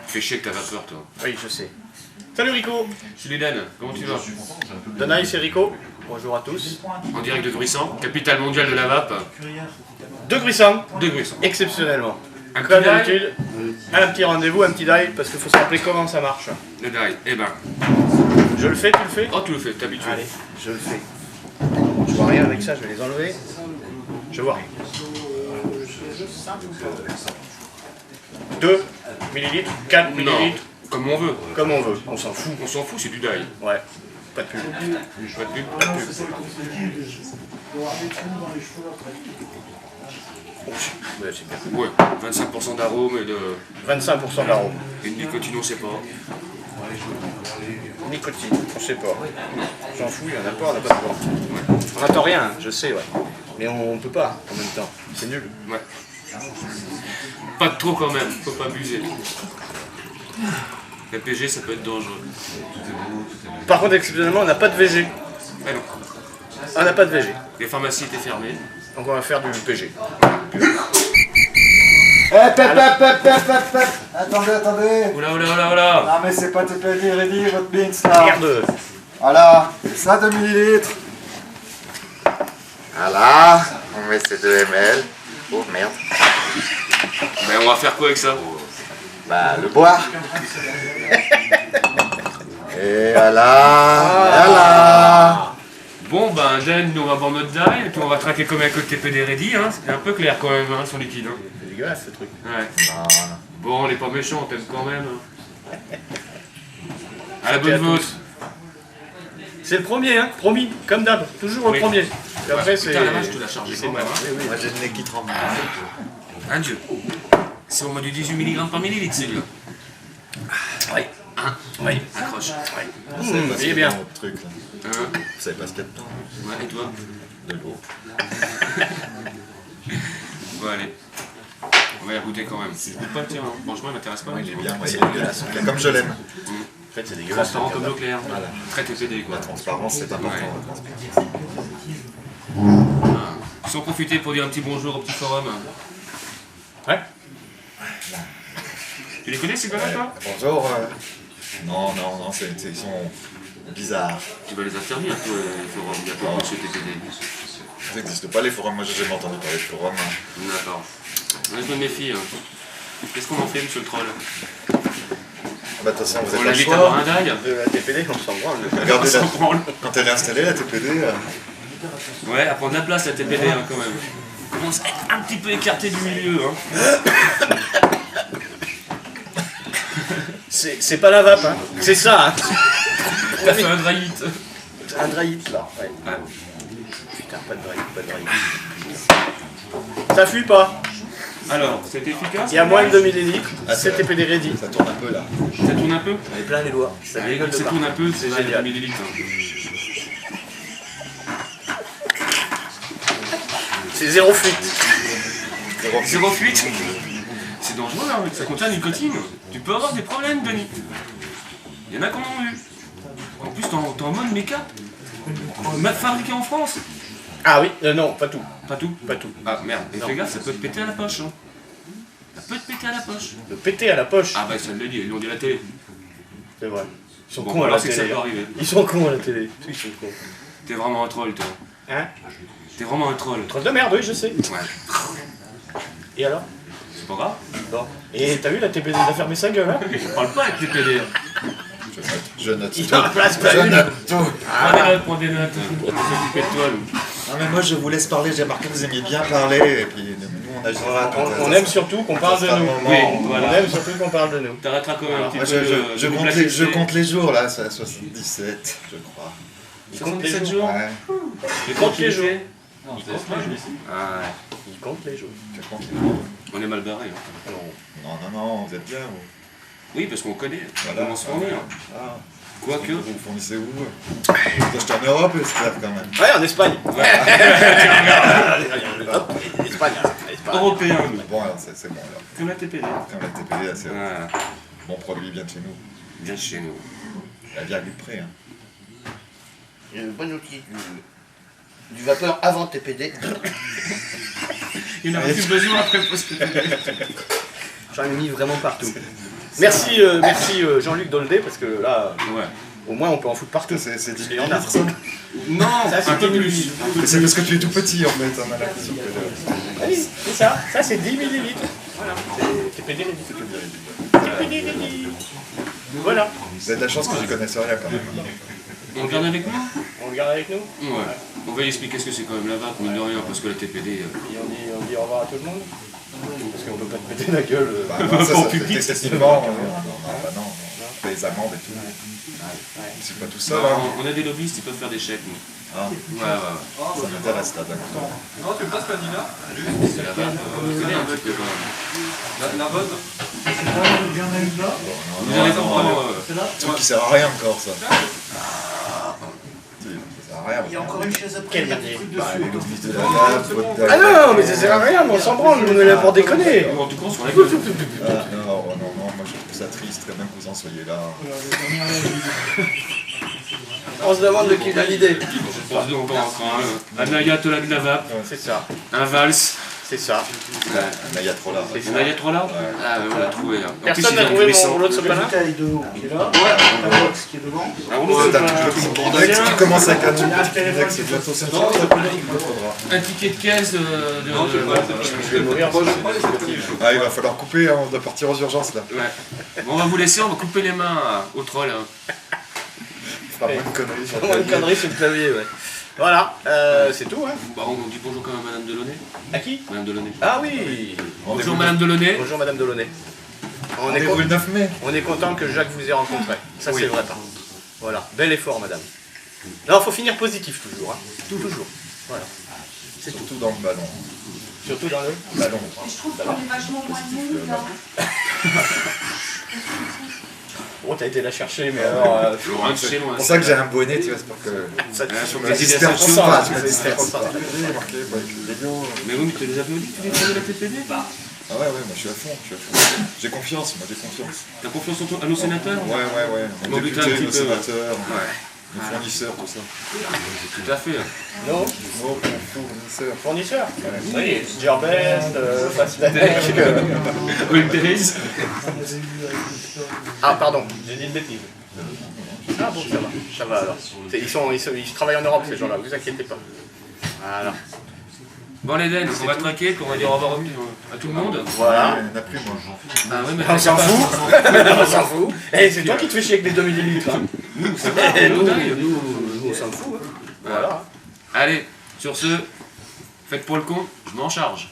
Fais chier que t'as pas peur, toi. Oui, je sais. Salut Rico. Salut Dan, comment tu vas? Danaï, c'est Rico. Bonjour à tous. En direct de Gruissant, capitale mondiale de la vape. De Gruissant. De Gruissant. Exceptionnellement. Un Comme petit die. d'habitude, un petit rendez-vous, un petit die, parce qu'il faut se rappeler comment ça marche. Le die. Eh ben. Je le fais, tu le fais? Oh, tu le fais, t'es habitué. Allez, je le fais. Je vois rien avec ça, je vais les enlever. Je vois rien. 2 millilitres, 4 Non, millilitres, comme on veut. comme on veut. On s'en fout. On s'en fout, c'est du die. Ouais, pas de pub. Pas de pub. Pas de pub. Ouais, c'est bien. Ouais, 25% d'arôme et de... 25% d'arôme. Et de nicotine, on sait pas. Nicotine, on sait pas. J'en fous, il y en a pas, on n'a pas de droit. On n'entend rien, je sais, ouais. Mais on peut pas en même temps. C'est nul. Ouais. Pas de trop quand même, faut pas abuser. La PG, ça peut être dangereux. Par contre, exceptionnellement, on n'a pas de VG. Eh non, On n'a pas de VG. les pharmacies étaient fermées. Donc on va faire du PG. Attendez, attendez. Oula, oula, oula, oula. Non mais c'est pas TPD ready votre beans là. Merde. Voilà, ça 2 millilitres. Voilà, on met ces 2 ml. Oh merde. Ben, on va faire quoi avec ça? Bah le boire. Et voilà, voilà. Bon, ben, Dan, nous on va boire notre die, et puis on va traquer comme un code TPD ready, hein. C'est un peu clair quand même, hein, son liquide. Hein. C'est dégueulasse ce truc. Ouais. Voilà. Bon, on n'est pas méchants, on t'aime quand même. Hein. À la bonne à vôtre. tous. C'est le premier, hein, promis, comme d'hab, toujours Oui. le premier. Et après, c'est. Putain, la vache, tu l'as chargé c'est quand même, mal. hein. Oui, oui. Moi j'ai le nez qui tremble. Un dieu. C'est au moins du 18 mg par millilitre, celui-là. Oui. Hein? Oui. Accroche. Il est bien. Truc, là. Hein? Vous savez pas ce qu'il y a dedans? Ouais, et toi? De l'eau. Bon, allez. On va y goûter quand même. Je goûte pas le tien, hein. Franchement, il m'intéresse pas. Il est bien, moi c'est dégueulasse. Bien comme je l'aime. En fait, c'est dégueulasse. Transparent comme l'eau claire. Voilà. Très TPD, quoi. La transparence c'est important. Ouais. la transparence. Sans profiter pour dire un petit bonjour au petit forum. Ouais. Tu les connais ces gars-là, toi? Bonjour. Non, ils sont bizarres. Tu vas les interdire, toi, les forums. Il y a pas de chez TPD. Ça n'existe pas les forums, moi j'ai jamais entendu parler de forums. D'accord. Je me méfie. Hein. Qu'est-ce qu'on en fait, monsieur le troll? Ah bah de toute façon vous On avez pas le l'invite à boire choix. un die? De la TPD, on s'en branle. Regardez On s'en là, branle. quand elle est installée la TPD, Ouais, à prendre de la place, la TPD, hein, quand même. On commence à être un petit peu écarté du milieu. Hein. C'est pas la vape, hein. C'est ça, hein. On a fait un dry hit. Un dry hit, là. Ouais. Ouais. Putain, pas de dry hit, pas de dry hit. Ça fuit pas. Alors, c'était efficace? Il y a moins de 2 millilitres. Ah, C'est TPD ready. ça tourne un peu là. Ça tourne un peu? On est plein les doigts. Ça dégueule de Ça partout. tourne un peu, C'est c'est génial. millilitres. C'est zéro fuite. Zéro fuite. C'est dangereux, hein, ça contient la nicotine. Tu peux avoir des problèmes, Denis. Il y en a qui en ont eu. En plus, t'es en mode make-up. Fabriqué en France. Ah oui, non, pas tout. Pas tout. Pas tout. Ah merde, et fais gaffe, ça peut te péter à la poche. Hein. Ça peut te péter à la poche. De péter à la poche. Ah bah ça me l'a dit, ils l'ont dit à la télé. C'est vrai. Ils sont Bon, cons à alors la c'est que ça télé. peut arriver. Ils sont cons à la télé. Ils sont cons. T'es vraiment un troll, toi. Hein? T'es vraiment un troll. Troll de merde, oui, je sais. Ouais. Et alors? C'est pas grave. Bon. Et t'as vu, la TPD, il a fermé sa gueule, hein? Je parle pas avec les PD. Je note Il tout. en place pas Je une. note tout. Prends des notes. On va s'occuper de toi, nous. Non mais moi je vous laisse parler, j'ai remarqué que vous aimiez bien parler et puis nous on agit On aime surtout qu'on parle de nous. Oui, On voilà. aime surtout qu'on parle de nous. T'arrêteras quand même un petit Moi peu de je nous compte blacklister. je compte les jours là, c'est à 77 je crois. 77 jours. Ouais, Les compte les jours. Non, je laisse pas, je laisse. Ah ouais. Il compte les jours. je compte les jours. On est mal barré. Hein. Non, vous êtes bien vous. Oui, parce qu'on connaît. Voilà. Comment se fournir. Ah, Quoique. vous vous fournissez où Vous achetez en Europe j'espère quand même. Ouais, en Espagne. Hop, Espagne. Espagne. Européen, nous. Bon alors c'est bon alors. Comme la TPD. Comme la TPD là, c'est Voilà. bon produit vient de chez nous. Viens chez nous. La virgule près hein. Il y a le bon outil du vapeur avant TPD. Il n'y en aura plus besoin après le poste. J'en ai mis vraiment partout. Merci, Jean-Luc Doldet, parce que là, Ouais. au moins on peut en foutre partout. C'est 10 Il y en a. millilitres, ça. Non, Ça, c'est un peu 10 plus. millilitres. Mais c'est parce que tu es tout petit, en fait, on a l'impression que... Ah oui, c'est ça. Ça, c'est 10 millilitres. Voilà. C'est pédéré. Voilà. Vous avez de la chance que je connaisse rien, quand même. On regarde avec nous? On le garde avec nous. Ouais. On va lui expliquer ce que c'est quand même la vape, mine de rien, parce que la TPD... Et on dit au revoir à tout le monde. Parce qu'on peut pas te péter la gueule. Bah, non, ça, Au ça public, fait excessivement. Bah non, les amendes et tout. C'est pas tout ça, là. On a des lobbyistes, ils peuvent faire des chèques, nous. Ah, Ouais. ça m'intéresse, là, d'accord. Non, tu me passes Panina? C'est la vape, je connais un petit peu quand même. La bonne? Vous avez compris, Un truc qui sert à rien encore, ça. Ça sert à rien. Il y a encore une chaise après. Quel merdier. Bah, les lobbyistes de la vape, votre... Ah non, mais ça sert à rien, on s'en branle, on est là pour déconner. En tout cas, sur la gueule. Ah, non, moi je trouve ça triste quand même que vous en soyez là. On se demande de qui vient l'idée. On se demande encore un ayatollah de la vape, C'est ça, un vals. c'est ça. Là, il y a trop là. Un ayatollah? Ah, ouais, on l'a trouvé. Hein. En plus, Personne il n'a vient de trouvé Crescent. mon rouleau de La sopalin. bouteille de haut qui est là. La box qui est devant. Un rouleau de sopalin. Dès que tu commences à catcher, avec ce plateau 5 il me faudra. Un ticket de caisse de... Je vais mourir. Ah, il va falloir couper, hein, on doit partir aux urgences là. Ouais. Bon, on va vous laisser, on va couper les mains au troll. Hein. Il fera moins de conneries sur le Vraiment une clavier. connerie sur le clavier, ouais. Voilà, c'est tout, hein. Bah, on dit bonjour quand même à Madame Delaunay. À qui? Madame Delaunay. Ah oui. Bonjour Madame Delaunay. Bonjour Madame Delaunay. On est, Rendez-vous le 9 mai. on est content que Jacques vous ait rencontré. Ça, Oui. c'est vrai, par contre. Voilà, bel effort, madame. Non, faut finir positif toujours, hein. Toujours. Voilà. Surtout dans le ballon. Surtout dans le... Ballon. Je trouve qu'on est vachement moins de monde là. Bon, t'as été la chercher, mais alors... Loin de chez loin. C'est pour ça que j'ai un bonnet, tu vois, c'est pour que... ça te faut fait que Je les me idées disperse sont pas, ça, je me c'est disperse ça. pas. J'ai marqué, ouais, les lions. Mais oui, mais tu les as dit, tu les prenais la TPD? Ah ouais, moi je suis à fond, J'ai confiance, moi j'ai confiance. T'as confiance à nos sénateurs? Ouais. Bon, Nos putain, un députés, petit nos peu, sénateurs, Ouais, nos fournisseurs, tout ça. tout à fait. Non, Nos fournisseurs. fournisseur. Oui, Gearbest, Fastback... Wilteris. Ah, pardon, j'ai dit une bêtise. Ah bon, ça va alors. Ils travaillent en Europe, ces gens-là, vous inquiétez pas. Voilà. Bon les Dens, on va traquer, qu'on va dire au revoir à tout le monde. Voilà. Il n'y en a plus, moi. Ah ouais, mais On s'en fout. On s'en fout. Eh, c'est toi qui te fais chier avec des 2 millilitres. Hein. Nous, ça va, Eh, on nous, dingue. nous, on s'en fout. Hein. Voilà. Allez, sur ce, faites pour le con, je m'en charge.